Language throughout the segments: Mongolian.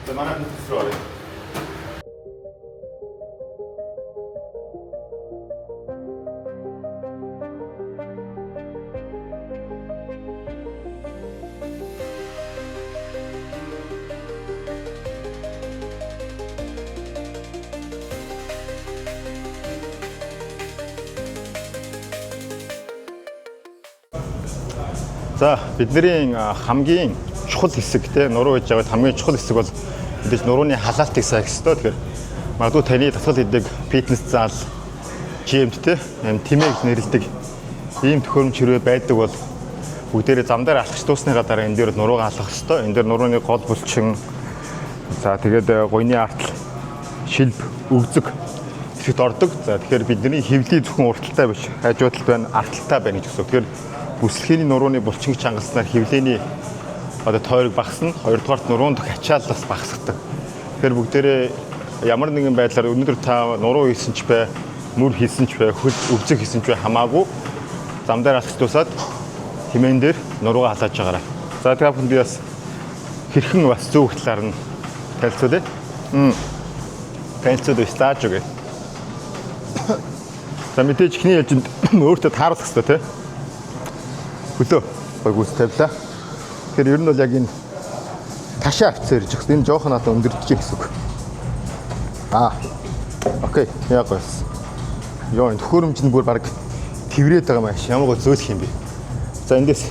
За манай фитнес рүү оръё. За бидний хамгийн чухал хэсэг те нуруу хийж байгаа хамгийн чухал хэсэг бол мэдээж нурууны халаалтыг сайн хийх ёстой. Тэгэхээр магадгүй таны татгал хийдэг фитнес зал, жимт те тэмээг нэрлэдэг ийм төхөөрөмж хэрвээ байдаг бол бүгдээрээ зам дээр алхаж дуусныхаа дараа энэ дээр нуруугаа алхах ёстой. Энэ дээр нурууны гол булчин за тэгээд гойны артал, шилб, өгзөг хэсэгт ордог. За тэгэхээр бидний хэвлэлийг зөвхөн урталтай биш, хажуудалд байна, арталтай байна гэж үсэг. Тэгэхээр бүслэхийний нурууны булчинг чангаснаар хэвлээний одоо тойрог багасна. Хоёрдугаарт нуруунд ачаал бас багасгадаг. Тэгэхээр бүгдээрээ ямар нэгэн байдлаар өнөөдөр та нуруу хийсэн ч бай, мөр хийсэн ч бай, хөл өвзөг хийсэн ч бай хамаагүй зам дээр алхаж дуусаад хэмээн дээр нуруугаа халааж байгаарай. За тэгээд би бас хэрхэн бас зөв талаар нь танилцуулъя. Танилцуулъя стаж үгүй. За мэдээж ихний ялжинд өөртөө тааруулах хэрэгтэй тийм. Хөлөө гой гүйс тавилаа. Тэгэхээр ер нь бол яг энэ ташаа авцаар ирж байгаа. Энэ жоохон надад өндөрдөж гэсэн үг. Окей. Яг гойс. Йоо энэ төхөөрөмж нь бүр баг тэврээд байгаа маш ямар гоо зөөлөх юм бэ. За эндээс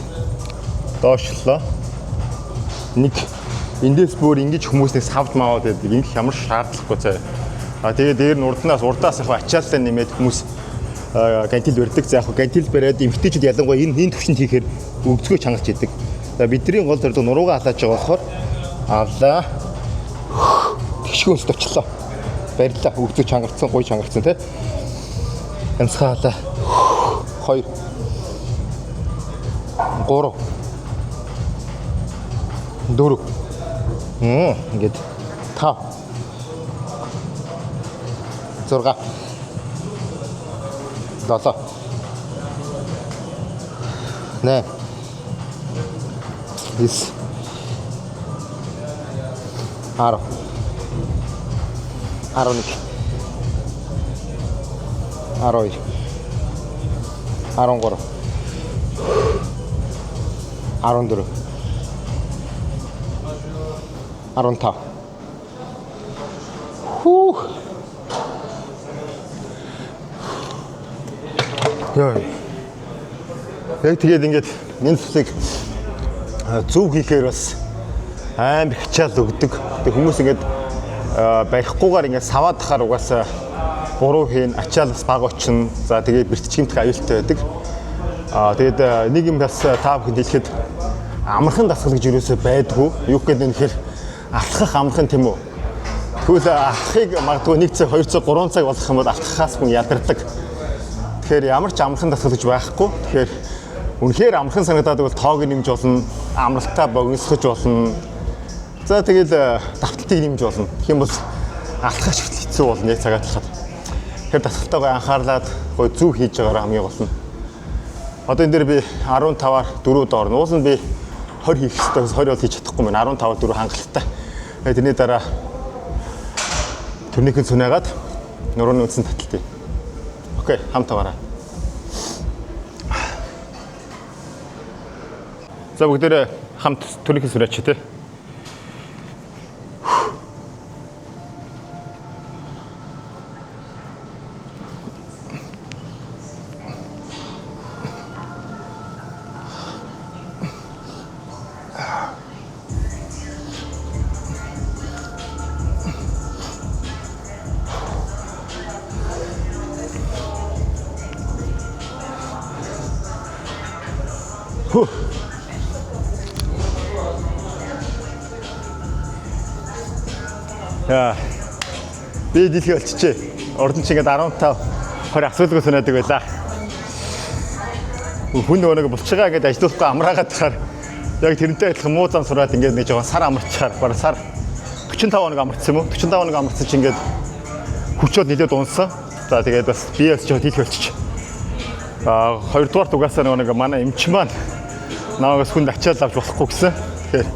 доошлоо. Нэг эндээс бүр ингэж хүмүүсээс савд мааваад байдаг. Ингэх ямар шаардлагагүй цаа. Тэгээд дээр нь урдаас яг ачааллаа нэмээд хүмүүс гантил барьдаг. За яг гантил бариад эмгтээчүүд ялангуяа энэ төвшөнд хийхээр өгцгөө чангалж идэг. За бидний гол зорилго нуруугаа халааж байгаа болохоор авлаа. Тэгшгөөс очлоо. Барьлаа. Өгцгөө чангарцсан, гоё чангарцсан тий. Янцгаалаа. 2 3 4 ингээд 5 6 7 8 10 11 12 13 14 15 Хүү. Яа. Яг тэгээд ингээд энэ цэцэг зөв хийхээр бас амар хичаал өгдөг. Тэг хүмүүс ингээд барихгүйгээр ингээд саваад тахаар угаасаа буруу хийн, ачаал бас баг очно. За тэгээд бэртчгэмтэх аюултай байдаг. Тэгээд нэг юм бас та бүхэнд хэлэхэд амархан дасгал гэж юусоо байдгүй. Юу гэдэг нь тэгэхээр алхах амархан тийм үү? Тэгвэл алхахыг магадгүй 1 цаг, 2 цаг, 3 цаг болох юм бол алхахаас хүн ядардаг. Тэгэхээр ямар ч амархан дасгал гэж байхгүй. Тэгэхээр үнэхээр амархан санагдаад бол тоог нэмж болно, амралтаа богиносгож болно. За тэгэл давталтыг нэмж болно. Тэгэх юм бол алхах хэцүү болно яг цагаат талахад. Тэгэхээр дасгалтайгаа анхаарлаад гой зүг хийж байгаараа хамгийн гол нь. Одоо энэ дээр би 15-аар 4 доорно. Уул нь би 20 хийх хэрэгтэй. 20 бол хийж чадахгүй байна. 15-аар 4 хангалттай. Тэрний дараа төрнийхэн сүнээгаад нурууны үндсэн таталтыг. Окей, хамтаагаараа. За бүгдээрээ хамт төрнийхэн сүнээч тий. Яа. Би дийлхий болчихжээ. Ордон чи ингээд 15 20 асуулгыг санаадаг байлаа. Хүн нөгөө булчгаа ингээд ажиллахгүй амраагаад тахаар яг тэрнтэй адилхан муу зам сураад ингээд нэг жоохон сар амарчаар бараг сар 45 хоног амарцсан юм уу? 45 хоног амарцсан чи ингээд хүчөөд нэлээд унсан. За тэгээд бас би бас жоохон дийлхий болчих. Хоёрдугаарт угаасаа нөгөө манай эмч маань намайгаас хүнд ачаал авч болохгүй гэсэн. Тэгэхээр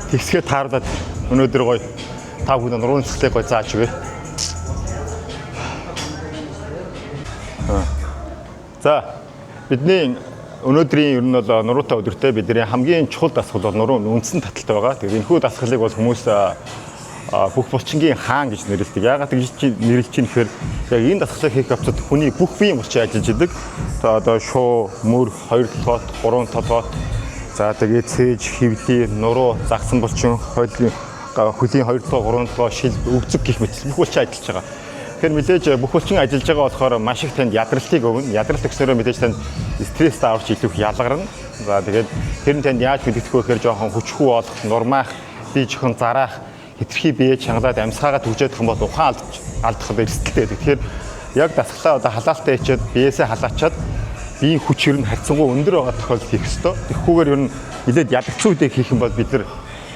тэгсгээ тааруулаад Өнөөдөр гоё та бүхэн нурууны цэцлэг гоё зааж өгье. За бидний өнөөдрийн ер нь бол нуруутай өдөртөө бидний хамгийн чухал дасгал бол нурууны үндсэн таталтай байгаа. Тэгэхээр энэхүү дасгалыг бол хүмүүс бүх булчингийн хаан гэж нэрлэдэг. Яагаад гэж нэрлэж чинь гэхээр яг энэ дасгалыг хийх явцад хүний бүх биеийн булчин ажиллаж идэг. Одоо шуу, мөр, 2 толгойт, 3 толгойт, за тэгээд цээж, хөвлий, нуруу, загсан булчин, хөлийн 2 толгой, 3 толгой, шил, өвзөг гэх мэт бүх булчин ажиллаж байгаа. Тэгэхээр мэдээж бүх булчин ажиллаж байгаа болохоор маш их танд ядралтыг өгнө. Ядралт өгснөөрөө мэдээж танд стресс аварч идэх ялгарна. За тэгээд тэр нь танд яаж мэдэгдэх вэ гэхээр жоохон хүчгүй болох, нурмаах, бие жоохон зараах, хэтэрхий бие чангалаад амьсгаагаа төгжөөд их юм бол ухаан алдах эрсдэлтэй. Тэгэхээр яг дасгалаа одоо халаалтаа хийчихэд биеэсээ халаачаад биеийн хүч ер нь харьцангуй өндөр байгаа тохиолдолд хийх ёстой. Тэгэхгүйгээр ер нь нэлээд ядагцсан үедээ хийх юм бол бид нар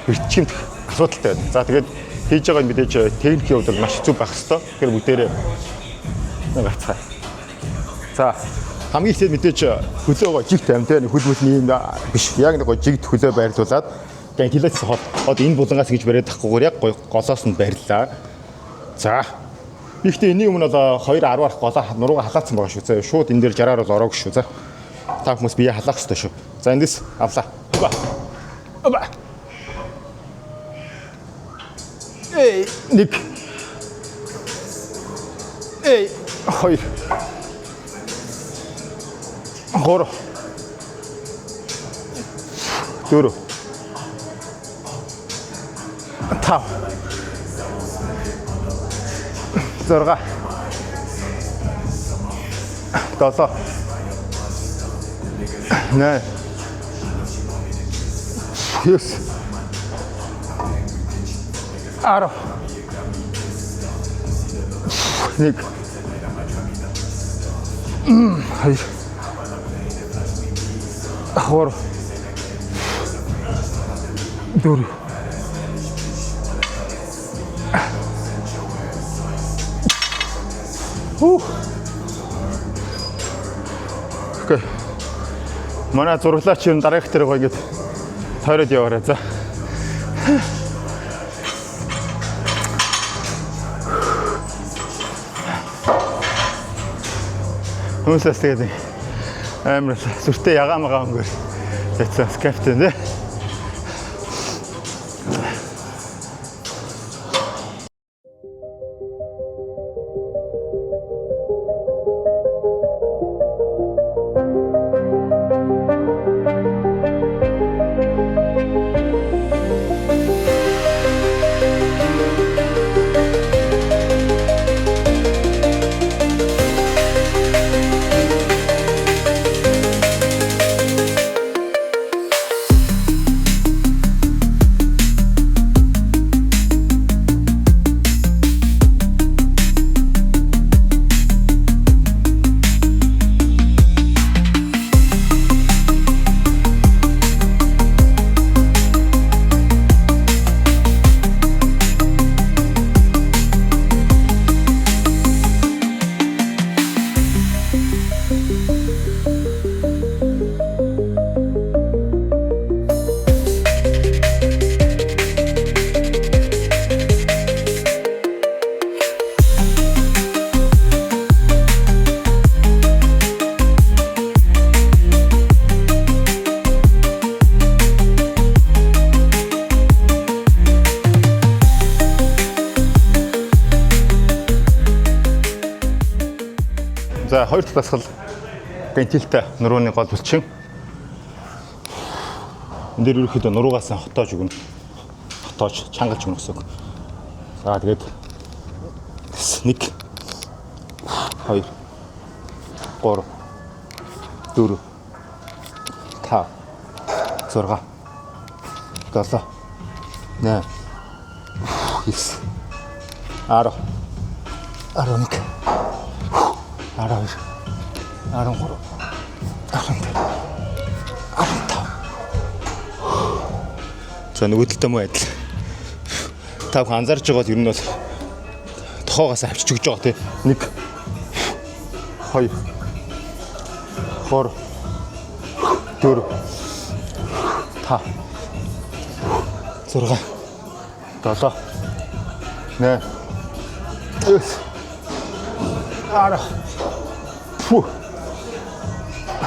эрчимт асуудалтай байна. За тэгээд хийж байгаа нь мэдээж техникийн хувьд маш хэцүү байх ёстой. Тэгэхээр бүгдээрээ гацгаа. За хамгийн ихдээ мэдээж хөлөөгөө жигт амтай хөлбөсний юм биш. Яг нэг жигт хөлөө байрлуулад вентиляц хот энэ булангаас гэж бариад тахгүйгээр яг голоос нь барьлаа. За ихтэй энийг өмнө бол 2.10-аар голоо нурууга халаацсан байгаа шүү. За шууд энэ дээр 60-аар бол ороогүй шүү. За та хүмүүс бие халаах хэрэгтэй шүү. За эндээс авлаа. Оба. Эй, нэг. Эй, 2. 3. 4. 5. 6. 7. 9. 10. 10. Нэг. Хоёр. 4. Окей. Манай зураглаач юм дараагт тэр гоё ингэж тойроод яваарай. За. Хүмүүсээс тэгээд амар сүртэй ягаамагаа өнгөөр яцсан скафтэн дээ. За хоёр дахь дасгал гентилтэй нурууны гол булчин. Энд дээр ерөөхдөө нуруугаас хотоож өгнө. Хотоож чангалж өгнө гэсэн үг. За тэгээд 1 2 3 4 5 6 7 8 9 10 11 12 13 14 15 За нөгөө талтай муу адил. Та бүхэн анзаарч байгаа бол ер нь бол тохоогоос авчиж өгч байгаа тий. 1 2 3 4 5 6 7 7 8 9 10 фу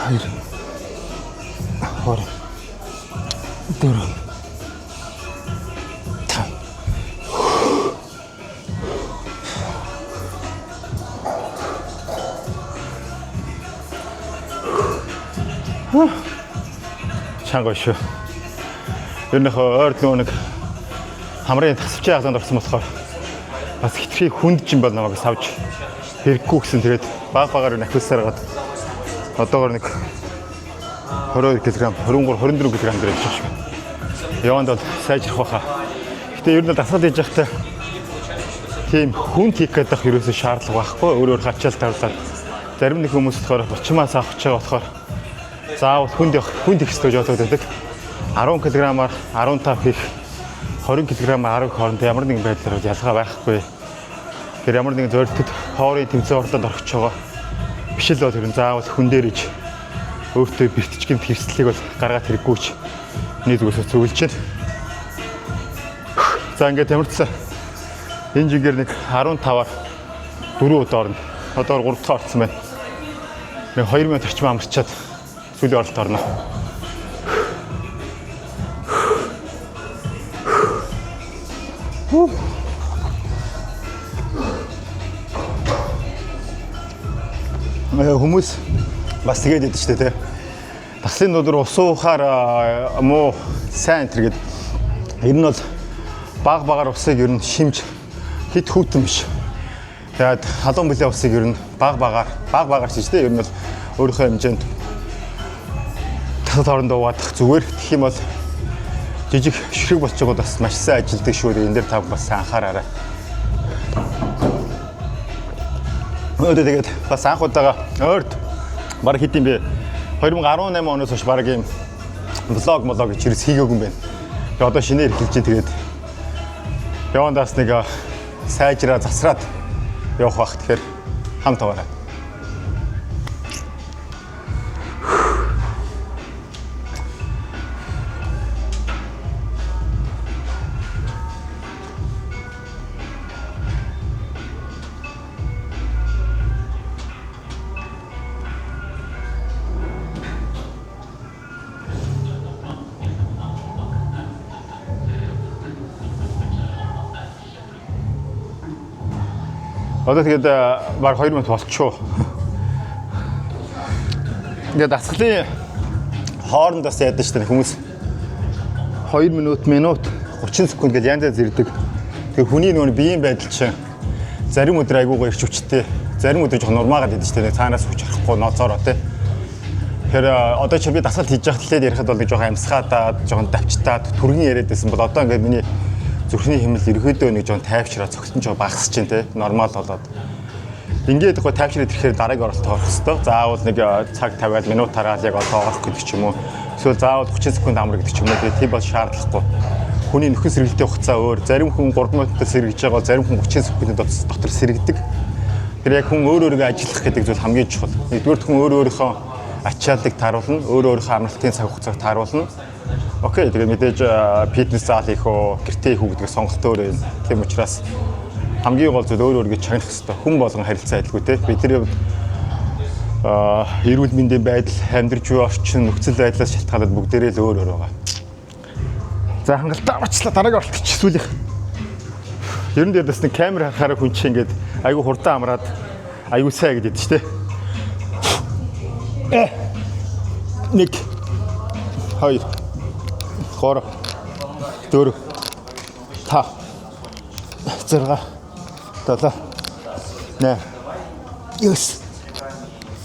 20 4 чанга шүү. Ер нь ойр нэг хамрын тасвч яагаад орсон болохоор бас хитрхи хүндж юм бол намайг савж хэрэггүй гэсэн. Тэгээд багаар нахилсараад одоогор нэг 22 кг, 23, 24 кг дээр явчих шиг. Яванд бол сайжрах баха. Гэтэ ер нь дасгал хийж явахдаа тийм хүнд хийх гэдэг ерөөсөө шаардлага байхгүй. Өөрөөр хачаал тавлаад зарим нэг хүмүүс болохоор бочмаас авах гэж байгаа болохоор заавал хүнд их стож бодоод байдаг. 10 кг-аар 15 хийх, 20 кг-аар 10 хооронд ямар нэгэн байдлаар ялгаа байхгүй. Тэр ямар нэгэн зорилтод хоорын тэмцээн орлоод орох ч байгаа. Биш л бол тэр заавал хүн дээр иж өөртөө бэртэж гэмт хэрслэлийг бол гаргаад хэрэггүй ч нэг зүгээс зөвлөж байна. За ингээд тамирцсан. Энэ жигээр нэг 15-аар 4 удаа орно. Одоо 3 дахь орсон байна. Нэг 2 минут орчим амарчаад сүүлийн оролт орно. Хүмүүс бас тэгээд идэв ч тэ. Таслын өдөр ус уухаар муу сайн тэргээд ер нь бол багаар усыг ер нь шимж хит хүүтэн биш. Тэгээд халуун билээ усыг ер нь багаар ч тэ ер нь бол өөрийнхөө хэмжээнд тасал хоорондоо уваадах зүгээр. Тэгэх юм бол жижиг ширхэг болчихгоо бас маш сайн ажилдаг шүү. Энэ дээр тав бас анхаараарай. Өөдөө тэгээд бас анх удаага ойрд баг хэдийн бэ 2018 оноос хойш баг юм влог гэж хэрэгс хийгээгүй юм байна. Тэгээд одоо шинээр эхэлж чинь тэгээд явандаас нэг сайжраа засраад явах бах. Тэгэхээр хамт аваарай. Одоо тэгээд баг 2 минут болчихоо. Ингээд дасгалын хоорондоос яддаг шүү дээ хүмүүс. 2 минут 30 секунд гэж янз янз ирдэг. Тэгээ хүний нөгөө биеийн байдал чинь зарим өдөр айгуугаа ирч хүчтэй, зарим өдөр жоохон нурмаагаад идэв шүү дээ. Цаанаас хүч харахгүй ноцоороо тий. Тэгэхээр одоо чи би дасгал хийж явах талээд ярихад бол нэг жоохон амсгаадаад, жоохон давчтаад, түргэн яриад байсан бол одоо ингээд миний зүрхний хэмнэл ерөөдөө нэг жоон тайвшраа цогцсон ч багасч чинь те нормал болоод ингээд гоо тайвшраад ирэхээр дараагийн оролт орох хэвээр заавал нэг цаг 50 минут тараал яг одоо орох гэдэг ч юм уу эсвэл заавал 30 секунд амар гэдэг ч юм уу тийм бол шаардлагагүй хүний нөхөн сэргэлтийн хугацаа өөр зарим хүн 3 минутаар сэргэж байгаа зарим хүн 30 секундын дотор сэргэгдэг тэр яг хүн өөрөөрөө ажиллах гэдэг зүйл хамгийн чухал нэгдүгээр хүн өөрийнхөө ачааллыг тааруулна өөрийнхөө амралтын цаг хугацааг тааруулна. Окей, тэгээд мэдээж фитнес зал хийх үү, гэртээ хийх үү гэдгийг сонголтоо өөр юм. Тийм учраас хамгийн гол зүйл өөрөөрөө чагнах хэрэгтэй. Хүн болгон харилцаа адилгүй те. Бидний эрүүл мэндийн байдал, амьдрж буй орчин, нөхцөл байдлаас шалтгаалаад бүгдээрээ л өөр байгаа. За хангалттай очлаа дараагийн оролт чисүүлэх. Ер нь дэс нэг камер харахаар хүн чинь ингээд айгүй хурдан амраад айгүй сайн гэдэг шүү дээ. 1 2 3 4 5 6 7 8 9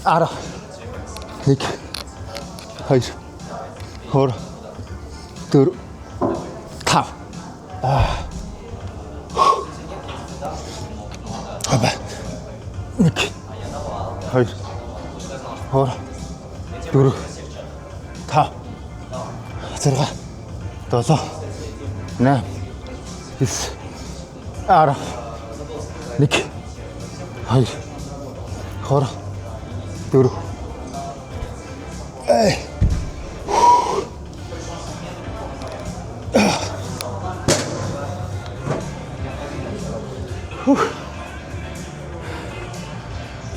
10 1 2 3 4 5 Аба 1 2 3 4 5 6 7 8 9 10 1 2 3 4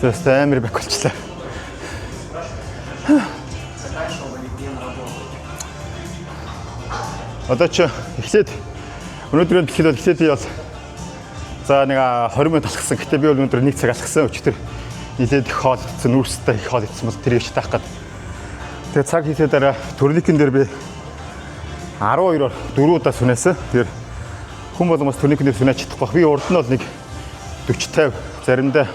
Just амар бэк болчлаа. Одоо ч эхлээд өнөөдрийн дэлхийд бол эхлээд би бол за нэг 20 минут алхсан. Гэтэ би бол өнөөдөр 1 цаг алхсан. Өчтөр нилээд их хоол идсэн, нүүрстэй их хоол идсэн бол тэрийг ч таах гээд. Тэгээ цаг хийсээ дараа турникэн дээр би 12-оор 4 удаа сүнэсэн. Тэгэхээр хүн болгоомоос турникэн дээр сүнэж чадахгүй. Би урд нь бол нэг 40-50 заримдаа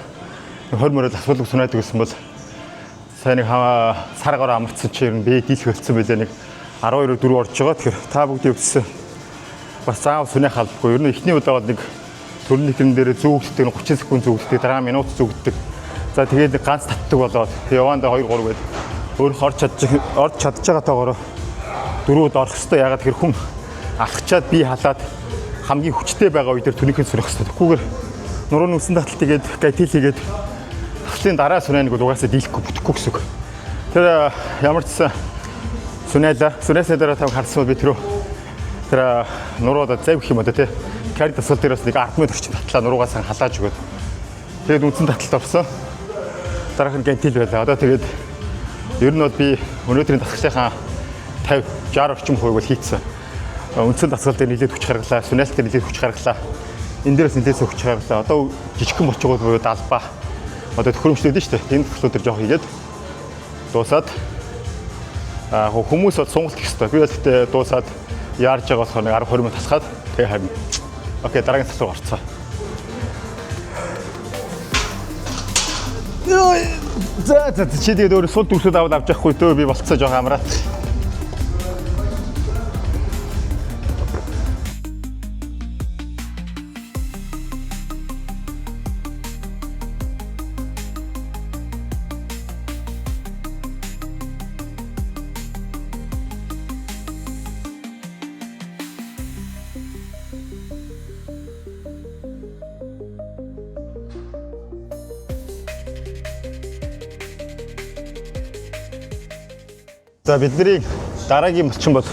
20 мөрөд асуулга сүнэдэг гэсэн бол сайн нэг саргаар амарцсан чи ер нь би дийлх болцсон байлаа нэг 12-оор 4 орж байгаа. Тэгэхээр та бүгдийн өвдсөн бас заав сүнэх албагүй. Ер нь эхний удаа бол нэг турникэн дээр зүүгддэг 30 секунд зүүгддэг, дараа минут зүүгддэг. За тэгээд нэг ганц татдаг болоод явандаа 2 3 гээд өөр орж чадж байгаатайгоор 4 удаа орох хэрэгтэй. Ягаад тэр хүн алхачаад би халаад хамгийн хүчтэй байгаа үедэр турникэн сүнэх хэрэгтэй. Тэгэхгүйгээр нурууны үсэн таталт игээд гатил хийгээд талын дараа сүнэнийг бол угаасаа дийлэхгүй бүтэхгүй гэсэн үг. Тэр ямар ч сан сүнээсээ дараа тав харсан бол би тэр нуруудад зав гэх юм одоо тий кари тасгал дээрээс нэг 10 минут орчим татлаа нуруугаас халааж өгöd. Тэгээд үсэн таталт орсон. Дараах нь гантил байлаа. Одоо тэгээд ер нь бол би өнөөдрийн дасгалынхаа 50 60 орчим хувийг бол хийцсэн. Үндсэн дасгал дээр нэлээд хүч гаргалаа, сүнээл дээр нэлээд хүч гаргалаа. Энэ дээрээс нэлээд хүч гаргалаа. Одоо жижигхэн бочгууд буюу далбаа. Одоо төхөөрөмжлөд нь шүү дээ. Энэ төслүүд дээр жоох хийгээд дуусаад хүмүүс бол сонголт хийх хэрэгтэй. Би бол гэтээ дуусаад яарж байгаа болохоор нэг 10 20 минут тасгаад тэгээ харин. Окей, дараагийн тас руу орцгоо. За чи тэгээд өөрөө сул дүрсүүд аваад авч явахгүй дөө би болцоо жоох амраад. За бидний дараагийн малчин бол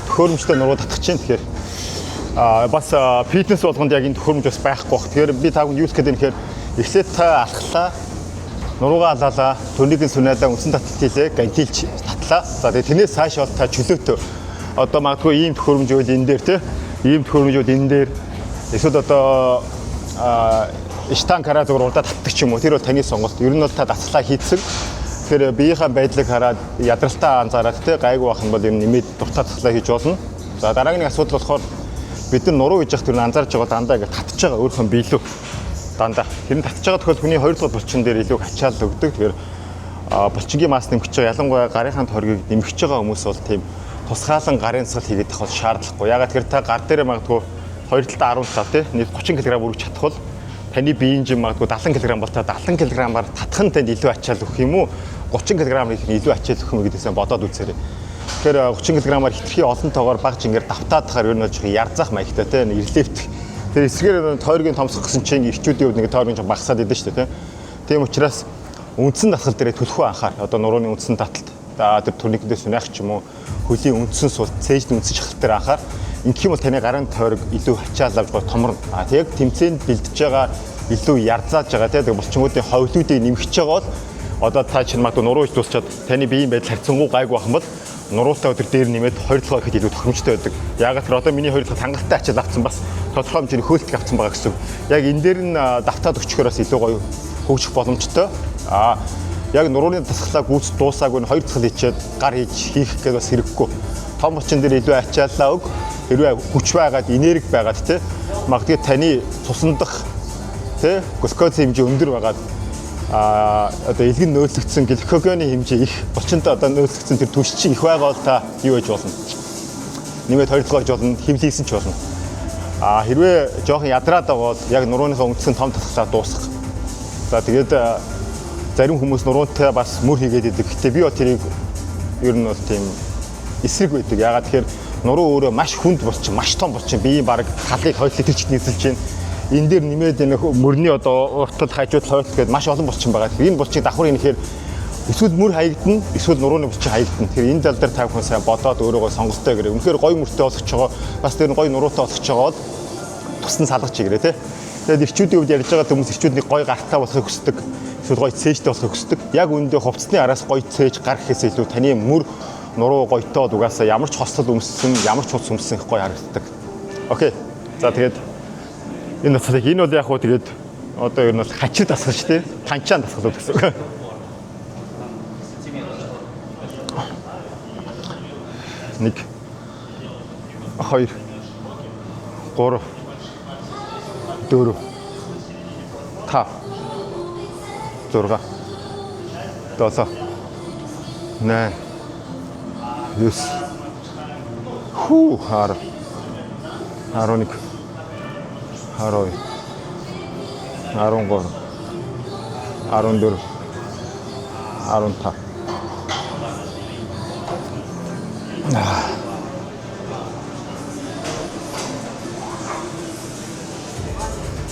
төхөөрөмжтэй нуруу татах чинь. Тэгэхээр бас фитнес болгонд яг энэ төхөөрөмж бас байхгүй бах. Тэгэхээр би та бүхэнд юу хэлэх гээд юм хэрэг эхлээд та алхлаа, нуруугаа алаалаа, турникэн сүнээлээ, үндсэн таталт хийлээ, гантилж татлаа. За тэгээд тэрнээс цааш бол та чөлөөтэй. Одоо магадгүй ийм төхөөрөмж үйл энэ дээр те, ийм төхөөрөмж үйл энэ дээр эсвэл одоо штанг хараа зүгээр урдаа татдаг ч юм уу. Тэр бол таны сонголт. Ер нь бол та дасгалаа хийцэн. Тэгэхээр биеийнхээ байдлыг хараад ядралтаа анзаараад те гайгүй байх юм бол юм нэмээд дуртай дасгалаа хийж болно. За дараагийн асуудал болохоор бид нар нуруу хийж явах тэр анзаарч байгаа дандаа ингэ татж байгаа өөрийнхөө биелүү дандаа. Тэр нь татж байгаа тохиол хүний 2 дугаар булчин дээр илүү ачаал өгдөг. Тэгэхээр булчингийн масс нэмэгч байгаа. Ялангуяа гарын хоргийг нэмэгч байгаа хүмүүс бол тийм тусгаалan гарын цэцэл хийгээд тахвал шаардлагагүй. Ягаад тэр та гар дээрээ магадгүй 2 талдаа 17 те нийт 30 кг өргөж чадхвал таны биеийн жим магадгүй 70 кг бол та 70 кг-аар татах нь танд илүү ачаал өгөх юм уу? 30 кг их илүү ачаал өгөх юм гэдээсээ бодоод үзээрэй. Тэгэхээр 30 кг-аар хитрхи олон тоогоор баг жингээр давтаад тахаар ер нь жоохон ярзах маягтай те ирлээвт. Тэр эсгээр тойргийн томсох гэсэн чинь ирчүүдийн хувьд нэг тойргийн жоо багасаад идэв шүү дээ те. Тийм учраас үндсэн дасгал дээрээ төлхөө анхаар. Одоо нурууны үндсэн таталт тэр турникэндээ сүнэх ч юм уу хөлийн үндсэн сул цээжд үндсэн шахалт дээр анхаар. Ингэх юм бол таны гарын тойрог илүү ачаал авч гоо томорно. Яг тэмцээнд бэлдэж байгаа илүү ярзааж байгаа те булчингуудын ховлуудыг нэмэгч байгаа бол одоо та чинь магадгүй нуруу ич дуусчаад таны биеийн байдал харьцангуй гайгүй байх юм бол нуруутай өдөр дээр нэмээд 2 толгой ихэд илүү тохиромжтой байдаг. Яагаад тэр одоо миний 2 толгой хангалттай ачаал авсан бас тодорхой хэмжээний хөөлтөг авсан байгаа гэсэн. Яг энэ дээр нь давтаад өчгөөс илүү гоё хөгжих боломжтой. Яг нурууны дасгалаа гүйц дуусаагүй 2 дасгал хийчихэд гар хийх гэдэг бас хэрэггүй. Том булчин дээр илүү ачаалаа өг. Хэрвээ хүч байгаад энерги байгаад те магадгүй таны цусандах те глюкоз хэмжээ өндөр байгаад одоо илгэн нөөцлөгдсөн глюкогены хэмжээ их булчинтай одоо нөөцлөгдсөн тэр түвш чинь их байгаа бол та юу гэж болно? Нэмээд 2 толгойж болно, хэмлийсэн ч болно. Хэрвээ жоохон ядраад байгаа бол яг нурууныхаа үндсэн том татгалаа дуусгах. За тэгээд зарим хүмүүс нуруунтай бас мөр хийгээд идэг. Гэтэ би бол тэрийг ер нь бол тийм эсрэг байдаг. Ягаад тэгэхээр нуруу өөрөө маш хүнд болчих, маш том болчих. Биеийн баг халыг хойлолт төрч нийцэлж байна. Энэ дээр нэмээд энэ мөрний одоо уртал хажууд хойлолт гэдэг маш олон булчин байгаа. Энэ булчийг давхар инэхээр эсвэл мөр хаягдана, эсвэл нурууны булчин хаягдана. Тэгэхээр энэ тал дээр та бүхэн сайн бодоод өөрөөгөө сонголттой гэрээ. Үнэхээр гоё мөртэй болгож байгаа, бас тэр гоё нуруутай болгож байгаа бол тусдан салгаж игрээ тий. Тэгээд ирчүүдийн хувьд ярьж байгаа хүмүүс ирчүүдний гой гартаа болохыг хүсдэг. Эсвэл гой цээжтэй болохыг хүсдэг. Яг үүндээ хувцсны араас гой цээж гар гэхээс илүү таны мөр нуруу гойтоод угаасаа ямар ч хослол өмссөн, ямар ч хуц өмссөн их гой харагддаг. Окей. За тэгээд энэ бас энэ бол яг хөө тэгээд одоо ер нь бол хачир дасгал шүү дээ. Танчаан дасгал гэсэн үг. Нэг 2 3 4 5 6 7 8 9 10 11 12 13 14 15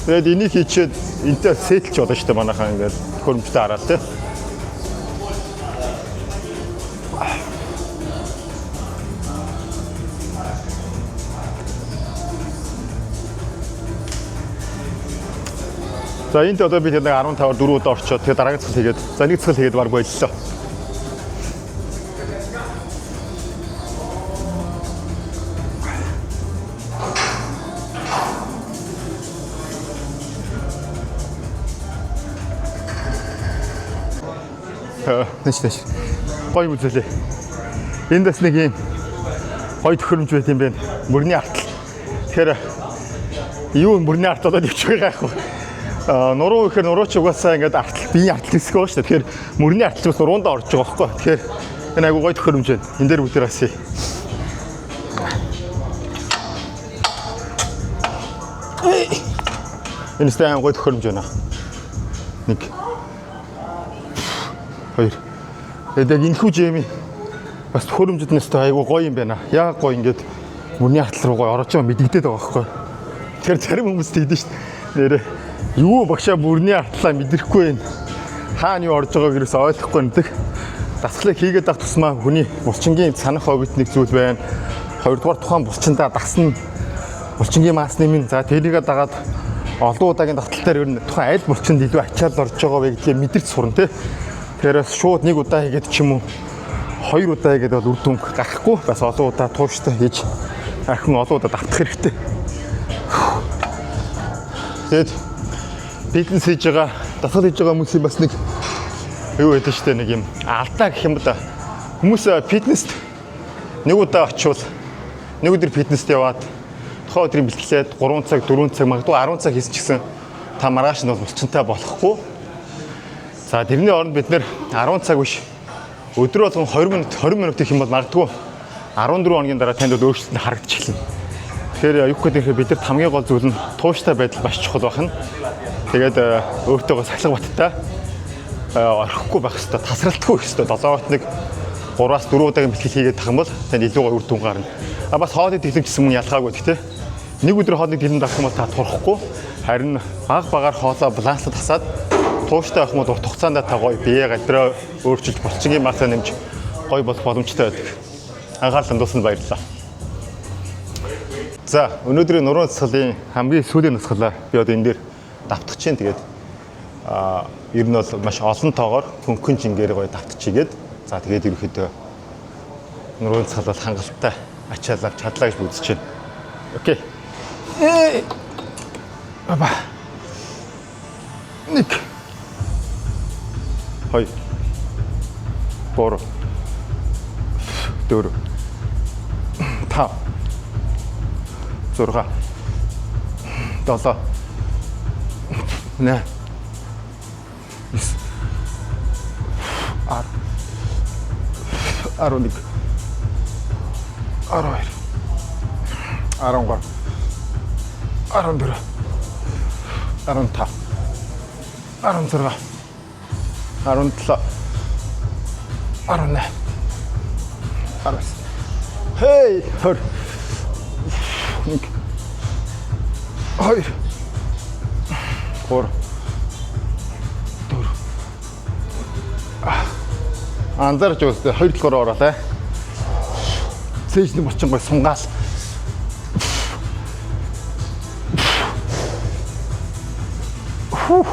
Тэгээд энийг хийчихэд энтэй сэтэлж болно шүү дээ манайхаа ингээд хөрөмжтэй хараад тий. За энд одоо би тэгээд 15-аар 4 удаа орчоод тэгээд дараагийн цэцэл хийгээд за нэг цэцэл хийгээд баг боллоо. Нэш. Гой үзэлээ. Эндээс нэг юм гой төхөөрөмж байт юм байна. Мөрний артал. Тэгэхээр юу мөрний артал одоо дэвч байгаа яах вэ? Нуруу ихээр нурууч угаасаа ингээд артал биеийн артал хэсэг байгаа шүү дээ. Тэгэхээр мөрний артал бас нуруундаа орж байгаа байхгүй. Тэгэхээр энэ айгу гой төхөөрөмж байна. Энд дээр бүгд расъя. Энэ сте гой төхөөрөмж байна. 1 2 Тэгээд энэ хүү жими бас төхөөрөмжөд нэстэ айгу гоё юм байна. Яг гоё ингээд мөрний артал руу гоё орж байгаа мэдэгдээд байгаа байхгүй. Тэгэхээр зарим хүмүүс тэгдэж шүү дээ. Нэрээ юу багшаа мөрний артлаа мэдрэхгүй байна. Хаана юу орж байгааг юус ойлгохгүй нэгдэг. Дасгалыг хийгээд авах тусмаа хүний булчингийн санах ховд нэг зүйл байна. Хоёрдугаар тухайн булчиндаа дасна. Булчингийн маасны минь за тэрийгээ дагаад олон удаагийн давталтаар ер нь тухайн аль булчинд илүү ачаал орж байгаа вэ гэдгийг мэдэрч сурна тий. Тэгэхээр шууд нэг удаа хийгээд ч юм уу 2 удаа хийгээд бол үр дүн гарахгүй бас олон удаа тууштай хийж ахин олон удаа давтах хэрэгтэй. Тэгэд бизнес хийж байгаа, дасгал хийж байгаа хүмүүсийн бас нэг юу гэдэг штэ нэг юм алдаа гэх юм да. Хүмүүс фитнест нэг удаа очивол нэг өдөр фитнест яваад тухайн өдрийн бэлтгэлээд 3 цаг, 4 цаг, магадгүй 10 цаг хийсэн ч гэсэн та маргааш нь бол булчинтай болохгүй. За тэрний оронд бид нэр 10 цаг биш өдөр болгон 20 минут гэх юм бол магадгүй 14 хоногийн дараа танд өөрчлөлт нь харагдаж эхэлнэ. Тэгэхээр юу гэдэг вэ? Бид нар хамгийн гол зүйл нь тууштай байдал маш чухал байна. Тэгээд өөртөөгөө сахилга баттай орхихгүй байх хэрэгтэй, тасралтгүй байх хэрэгтэй. 7 хоног нэг 3-4 удаагийн бэлтгэл хийгээд тах юм бол танд илүү гоё үр дүн гарна. Бас хоолны дэглэм гэсэн юм ялгаагүй гэхдээ нэг өдөр хоолны дэглэм авах юм бол та турахгүй харин багаар хоолоо баланслаад тасаад тууштай авах юм бол урт хугацаанд та гоё бие гадраа өөрчилж булчингийн масаа нэмж гоё болох боломжтой байдаг. Анхаарал хандуулсанд баярлалаа. За өнөөдрийн нуруу цэцлийн хамгийн сүүлийн нусгалаа би одоо энэ дээр давтах чинь тэгээд ер нь бол маш олон тоогоор хөнгөн жингээр гоё давтчихийгээд за тэгээд ерөөхдөө нуруу цэцэл бол хангалттай ачаалал чадлаа гэж үзэж байна. Окей. Баба. 1 2 3 4 5 6 7 8 9 10 11 12 13 14 15 16 17 18 19 Hey! 20 1 2 3 4 анзаарч үзтээ 2 долоороо ороолаа. Цээжний булчин гой сунгаал. Хөөе.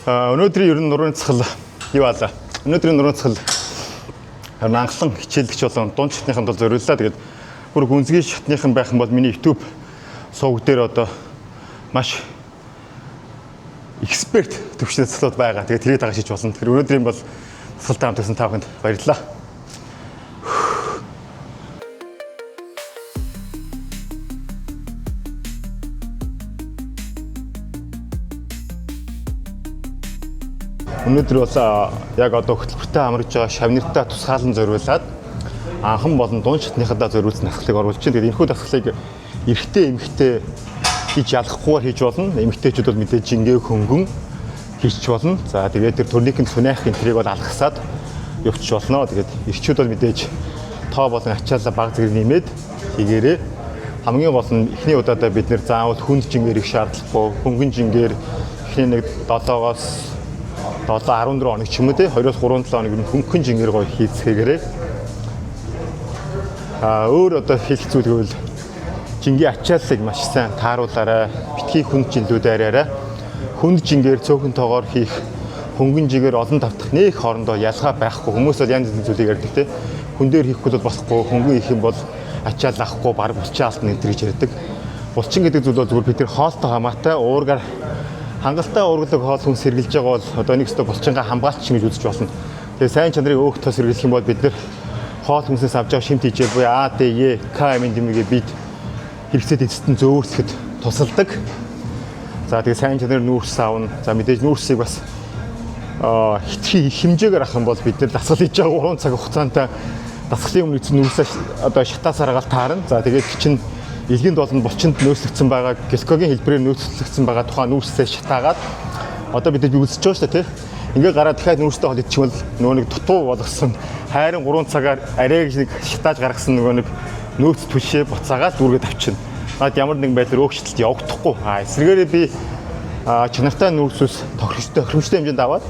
Өнөөдрийн ер нь нурууны цахал юу аалаа. Өнөөдрийн нурууны цахал анхлан хичээлэгч болон дунд шатныханд бол зориуллаа. Тэгээд бүр гүнзгий шатных нь байх юм бол миний YouTube сувг дээр одоо маш эксперт төвчний цахлууд байгаа. Тэгээд тэрийг дагаж хийж болно. Тэгэхээр өнөөдрийн бол цахалтай хамт байсан та бүхэнд баярлалаа. Өнөөдөр бол яг одоо хөтөлбөртэй амарч байгаа шавныртай тусгаалan зориулаад анхан болон дунд шатныхандаа зориулсан дасгалыг оруулж байна. Тэгээд энэхүү дасгалыг эрэгтэй эмэгтэй хийж ялахгүйгээр хийж болно. Эмэгтэйчүүд бол мэдээж жингээ хөнгөн хийчих болно. За тэгээд тэр турникийн сүнэх энтрийг бол алгасаад явчих болно. Тэгээд эрчүүд бол мэдээж тоо болон ачаалаа баг зэрэг нэмээд хийгээрээ хамгийн гол нь эхний удаадаа бид нэр заавал хүнд жингээр их шаардлагагүй. Хөнгөн жингээр эхний нэг 7-оос 14 хоног ч юм уу те 2-3 хоног нь хөнгөн жингээр гоё хийцгээгээрээ өөр одоо хэлэх зүйл гэвэл жингийн ачааллыг маш сайн тааруулаарай. Битгий хүнд жилүүд араарай. Хүнд жингээр цөөхөн тоогоор хийх, хөнгөн жингээр олон давтах нэг хоорондоо ялгаа байхгүй. Хүмүүс бол янз бүрийн зүйлийг ярьдаг те. Хүндээр хийхгүй бол болохгүй, хөнгөн хийх юм бол ачаал авахгүй, баг булчин алдна гэдэг гэж ярьдаг. Булчин гэдэг зүйл бол зүгээр бид нар хоолтой хамаатай уургаар хангалттай уургалаг хоол хүн сэргэлж байгаа бол одоо нэг өстө булчингаа хамгаалч гэж үзэж болно. Тэгээ сайн чанарыг өөх тос сэргэлэх юм бол бид нар хоол хүнсээс авч байгаа шимт хижээ буюу А, Д, Е, К амин дэмэгээ бид хэрэгцээд эцэстэн зөөвөрлөхөд тусалдаг. За тэгээ сайн чанар нүүрс аавна. За мэдээж нүүрсийг бас хитрхи хэмжээгээр авах юм бол бид нар дасгал хийж байгаа 3 цаг хугацаанд дасгалын өмнө эцэг нүүрсээ одоо шатаасаар агаал таарна. За тэгээд чинь илгэнд болон булчинд нөөцлөгдсөн байгаа гликогийн хэлбэрээр нөөцлөгдсөн байгаа тухайн нүүрсээ шатаагаад одоо бид үзэж байгаа шүү дээ тий. Ингээ гараад дахиад нүүрстэй хол идчихвэл нөгөө нэг дутуу болгосон хайрын 3 цагаар арай гэж нэг шатааж гаргасан нөгөө нэг нөөц түшээ буцаагаад дүүргээд авчина. Наад ямар нэгэн байдлаар өөгчлөлт явагдахгүй. Эсвэргээрээ би чанартай нүүрсээс тохиромжтой хэмжээнд аваад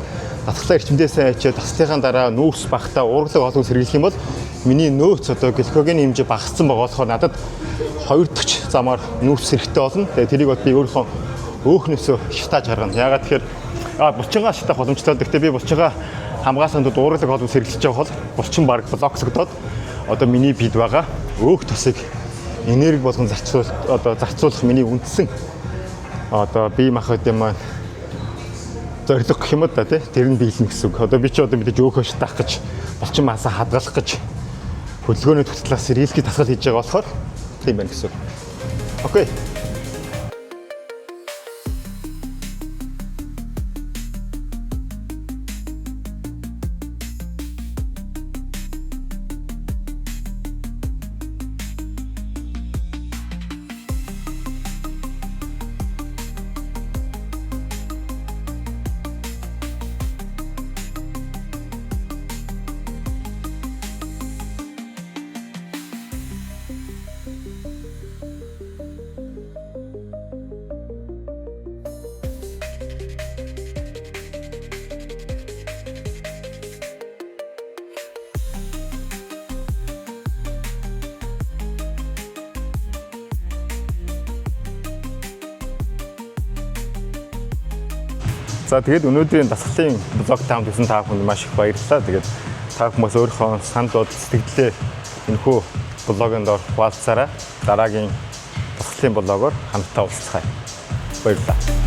дасгалаа эрчимдээ сайн ачаад дасгалынхаа дараа нүүрс багтаа уургалаг олон сэргийлэх юм бол миний нөөц одоо гликогийн хэмжээ багассан байгаа болохоор надад 2 дахь замаар нүүрс хэрэгтэй болно. Тэгээ тэрийг бод би өөрийнхөө өөхнөөсөө шатааж гаргана. Яагаад тэгэхээр булчингаа шатаах боломжтой. Гэхдээ би булчингаа хамгаалсанд уургалаг олон сэргийлж байгаа бол булчин баг блоклогдоод одоо миний бид байгаа өөх тосыг энерги болгон зарцуулах миний үндсэн одоо бие махбодын маань зорилго гэх юм да тий тэр нь биелнэ гэсэн үг. Одоо би ч одоо мэдээж өөхөө шатаах гэж булчин маасаа хадгалах гэж хөдөлгөөний тусалаас сэргийлэх дасгал хийж байгаа болохоор тийм байна гэсэн үг. Окей. За тэгээд өнөөдрийн дасгалын блог таамд үзсэн та бүхэнд маш их баярлалаа. Тэгээд та хүмүүс өөрийнхөө санал бодол сэтгэлдээ энэхүү блогонд хуваалцаарай. Дараагийн дасгалын блогоор хамтдаа уулзцгаая. Баярлалаа.